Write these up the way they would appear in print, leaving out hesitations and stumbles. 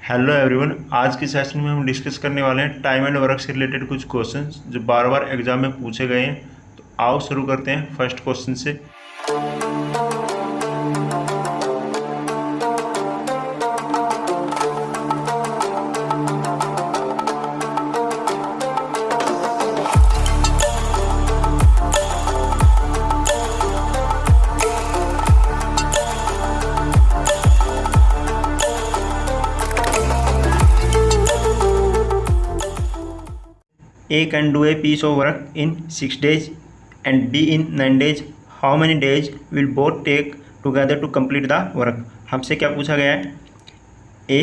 Hello everyone. आज के session में हम डिस्कस करने वाले हैं टाइम एंड वर्क से रिलेटेड कुछ क्वेश्चंस जो बार बार एग्जाम में पूछे गए हैं। तो आओ शुरू करते हैं फर्स्ट क्वेश्चन से। A can do a piece of work in 6 days and B in 9 days. How many days will both take together to complete the work? हमसे क्या पूछा गया है? A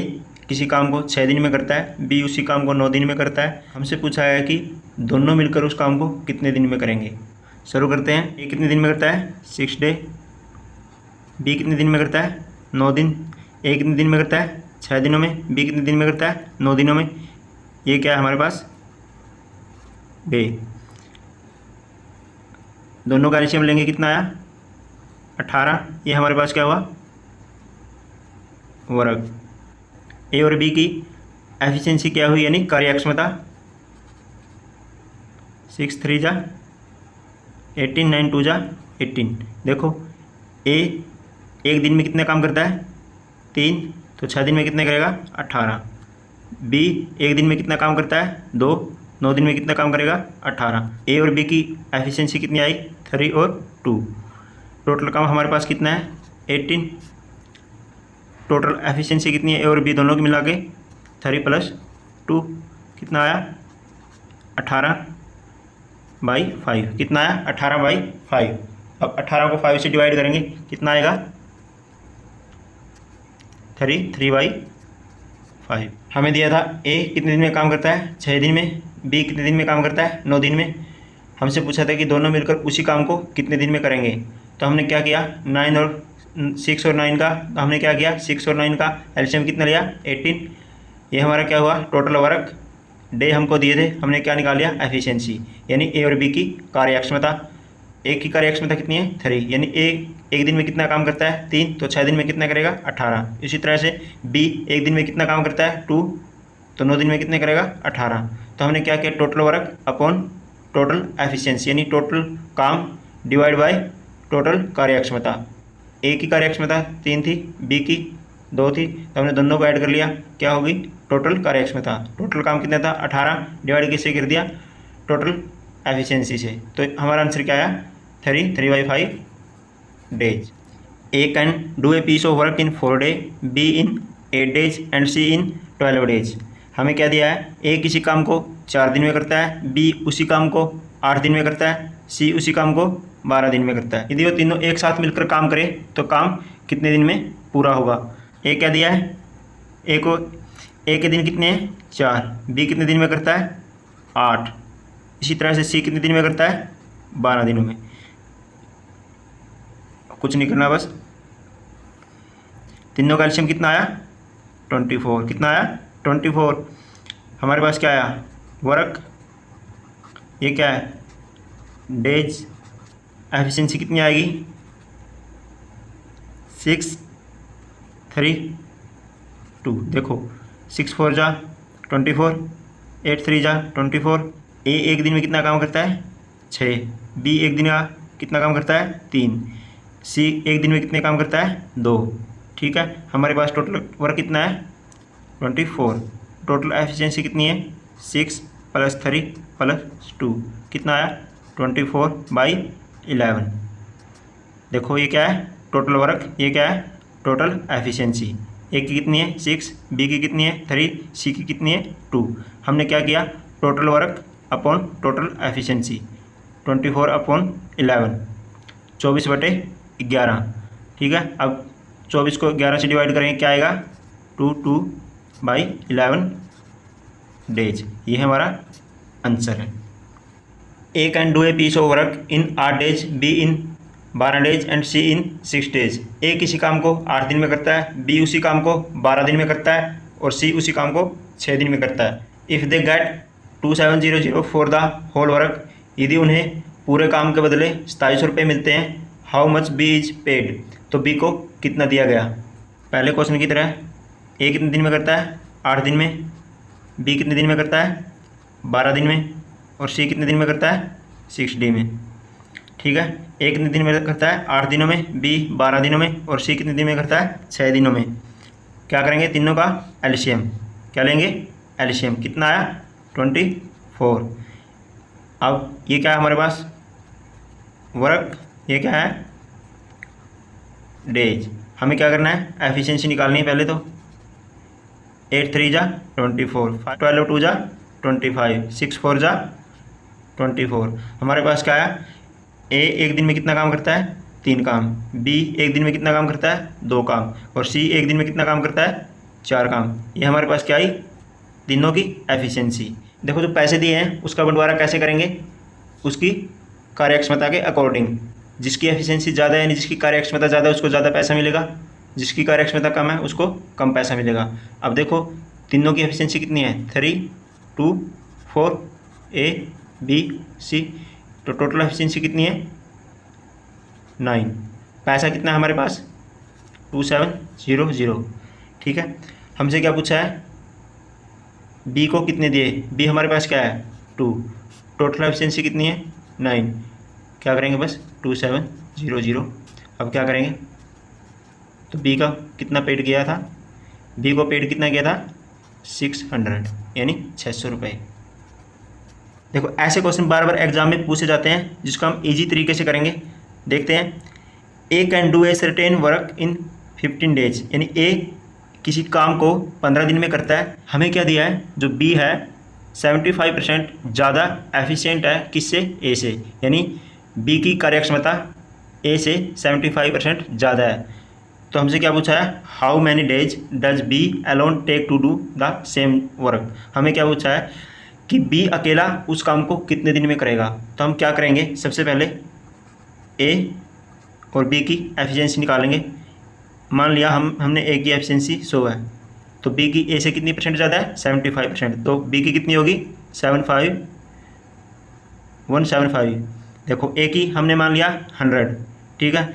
किसी काम को 6 दिन में करता है, B उसी काम को 9 दिन में करता है। हमसे पूछा गया कि दोनों मिलकर उस काम को कितने दिन में करेंगे। शुरू करते हैं। A कितने दिन में करता है? 6 डे। B कितने दिन में करता है? 9 दिन। A कितने दिन में करता है? 6 दिनों में। B कितने दिन में करता है? 9 दिनों में। ये क्या है हमारे पास? बे। दोनों का एलसीएम लेंगे, कितना आया? 18। ये हमारे पास क्या हुआ? वर्ग। ए और बी की एफिशिएंसी क्या हुई, यानी कार्यक्षमता? 6 3 जा 18, 9 2 जा 18। देखो ए एक दिन में कितने काम करता है? 3, तो 6 दिन में कितने करेगा? 18। बी एक दिन में कितना काम करता है? 2, 9 दिन में कितना काम करेगा? 18। ए और बी की एफिशिएंसी कितनी आई? 3 और 2। टोटल काम हमारे पास कितना है? 18। टोटल एफिशिएंसी कितनी है ए और बी दोनों की मिला के? 3 + 2 कितना आया? 18/5। कितना आया? 18/5। अब 18 को 5 से डिवाइड करेंगे, कितना आएगा? 3/5। हमें दिया था ए कितने दिन में काम करता है? 6 दिन में। बी कितने दिन में काम करता है? 9 दिन में। हमसे पूछा था कि दोनों मिलकर उसी काम को कितने दिन में करेंगे। तो हमने क्या किया? 6 और 9 का हमने क्या किया? 6 और 9 का एलसीएम कितना लिया? 18। ये हमारा क्या हुआ? Total work. डे हमको दिए थे, हमने क्या निकाल लिया? एफिशिएंसी, यानी ए और बी की कार्यक्षमता। ए की कार्यक्षमता कितनी है? 3, यानी ए एक दिन में कितना काम करता है? 3, तो 6 दिन में कितना करेगा? 18। इसी तरह से बी एक दिन में कितना काम करता है? 2, तो 9 दिन में कितने करेगा? 18। तो हमने क्या किया? Total work upon total efficiency, यानी टोटल काम डिवाइड बाय टोटल कार्यक्षमता। ए की कार्यक्षमता 3 थी, बी की 2 थी, तो हमने दोनों को ऐड कर लिया। क्या होगी? टोटल कार्यक्षमता। टोटल काम कितना था? 18 डिवाइड किससे कर दिया? टोटल एफिशिएंसी से। तो हमारा आंसर क्या आया? 3/5 days. A can do a piece of work in 4 day, B in 8 days and C in 12 days. हमें क्या दिया है? ए किसी काम को 4 दिन में करता है, बी उसी काम को 8 दिन में करता है, सी उसी काम को 12 दिन में करता है। यदि वो तीनों एक साथ मिलकर काम करें तो काम कितने दिन में पूरा होगा? ए क्या दिया है? ए के दिन कितने हैं? 4। बी कितने दिन में करता है? 8। इसी तरह से सी कितने दिन में करता है? 12 दिनों में। कुछ नहीं करना, बस तीनों का एलसीएम कितना आया? 24। कितना आया? 24। हमारे पास क्या आया? वर्क। ये क्या है? डेज। एफिशिएंसी कितनी आएगी? 6 3 2। देखो 6 4 जा 24, 8 3 जा 24। ए एक दिन में कितना काम करता है? 6। बी एक दिन का कितना काम करता है? 3। सी एक दिन में कितने काम करता है? 2। ठीक है, हमारे पास टोटल वर्क कितना है? 24। टोटल एफिशिएंसी कितनी है? 6 + 3 + 2 कितना आया? 24/11। देखो ये क्या है? Total work. ये क्या है? Total efficiency. ए की कितनी है? 6, बी की कितनी है? 3, सी की कितनी है? 2। हमने क्या किया? Total work upon total efficiency 24/11, 24/11। ठीक है, अब 24 को 11 से डिवाइड करेंगे, क्या आएगा? 2/11 डेज। ये हमारा आंसर है। A can do a piece of work in 8 days, B in 12 days and C in 6 days. A किसी काम को 8 दिन में करता है, बी उसी काम को 12 दिन में करता है और सी उसी काम को 6 दिन में करता है। If they get 2700 for the whole work, यदि उन्हें पूरे काम के बदले 2700 रुपये मिलते हैं, how much B is paid, तो बी को कितना दिया गया। पहले क्वेश्चन की तरह ए कितने दिन में करता है? 8 दिन में, बी कितने दिन में करता है 12 दिन में, और सी कितने दिन में करता है 60 में। ठीक है, ए कितने दिन में करता है 8 दिनों में, बी 12 दिनों में, और सी कितने दिन में करता है 6 दिनों में। क्या करेंगे, तीनों का एलसीएम। क्या लेंगे, एलसीएम। कितना आया 24। अब ये क्या है हमारे पास वर्क, ये क्या है डेज। हमें क्या करना है, एफिशिएंसी निकालनी है पहले तो। 8 3 जा 24, 12 2 जा 25, 6 4 जा 24। हमारे पास क्या है, ए एक दिन में कितना काम करता है 3 काम, बी एक दिन में कितना काम करता है 2 काम, और सी एक दिन में कितना काम करता है 4 काम। ये हमारे पास क्या आई, तीनों की एफिशिएंसी। देखो जो पैसे दिए हैं उसका बंटवारा कैसे करेंगे, उसकी कार्यक्षमता के अकॉर्डिंग। जिसकी एफिशिएंसी ज़्यादा है यानी जिसकी कार्यक्षमता ज़्यादा है उसको ज़्यादा पैसा मिलेगा, जिसकी कार्यक्षमता कम है उसको कम पैसा मिलेगा। अब देखो तीनों की एफिशिएंसी कितनी है 3 2 4, ए बी सी, तो टोटल एफिशिएंसी कितनी है 9। पैसा कितना है हमारे पास 2700। ठीक है, हमसे क्या पूछा है, बी को कितने दिए, बी हमारे पास क्या है 2, टोटल एफिशिएंसी कितनी है 9। क्या करेंगे बस 2700। अब क्या करेंगे, तो बी का कितना पेड गया था, बी को पेड कितना गया था 600 यानी 600 रुपये। देखो ऐसे क्वेश्चन बार बार एग्जाम में पूछे जाते हैं जिसको हम इजी तरीके से करेंगे। देखते हैं, A can do a certain work in 15 days, यानी ए किसी काम को 15 दिन में करता है। हमें क्या दिया है, जो बी है 75% ज़्यादा एफिशिएंट है किससे, ए से, यानी बी की कार्यक्षमता ए से 75% ज़्यादा है। तो हमसे क्या पूछा है, how many days does B alone take to do the same work. हमें क्या पूछा है कि बी अकेला उस काम को कितने दिन में करेगा। तो हम क्या करेंगे, सबसे पहले ए और बी की एफिशिएंसी निकालेंगे। मान लिया हमने ए की एफिशिएंसी 100 है, तो बी की ए से कितनी परसेंट ज़्यादा है 75%, तो बी की कितनी होगी 175। देखो ए की हमने मान लिया 100, ठीक है,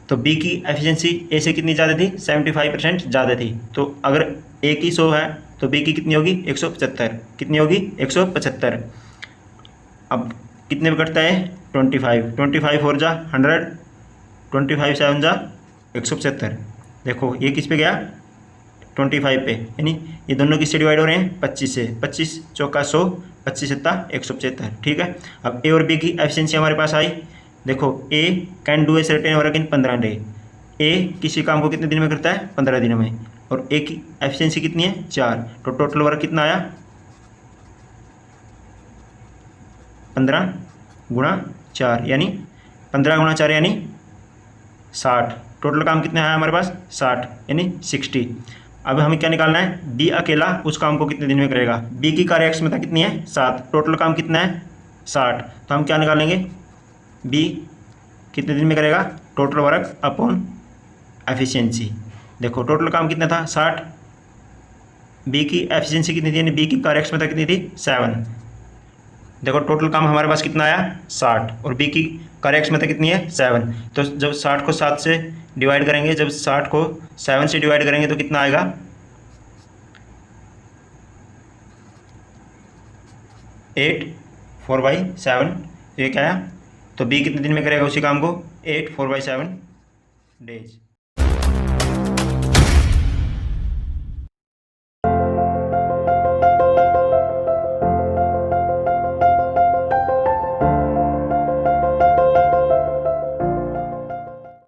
तो बी की एफिशिएंसी ए से कितनी ज़्यादा थी 75% ज़्यादा थी। तो अगर ए की 100 है तो बी की कितनी होगी 175, कितनी होगी 175। अब कितने में कटता है 25 4 जा 100, 25 7 जा 175। देखो ये किस पे गया 25 पे, यानी ये दोनों किससे डिवाइड हो रहे हैं 25 से, 25 चौका 100, 25 7 175। ठीक है, अब ए और बी की एफिशिएंसी हमारे पास आई। देखो A can do a certain work in 15 day, A किसी काम को कितने दिन में करता है 15 दिनों में, और ए की एफिशिएंसी कितनी है 4, तो टोटल वर्क कितना आया 15 गुणा 4, यानी 15 गुणा 4 यानी 60। टोटल काम कितना है हमारे पास 60 यानी 60। अब हमें क्या निकालना है, बी अकेला उस काम को कितने दिन में करेगा। बी की कार्यक्षमता कितनी है 7, टोटल काम कितना है 60, तो हम क्या निकालेंगे, बी कितने दिन में करेगा टोटल वर्क अपॉन एफिशिएंसी। देखो टोटल काम कितना था 60, बी की एफिशिएंसी कितनी थी यानी बी की कार्यक्षमता कितनी थी 7। देखो टोटल काम हमारे पास कितना आया 60 और बी की कार्यक्षमता कितनी है 7। तो जब 60 को 7 से डिवाइड करेंगे, जब 60 को 7 से डिवाइड करेंगे तो कितना आएगा 8 4/7। ये क्या आया, तो बी कितने दिन में करेगा उसी काम को 8 4/7 डेज।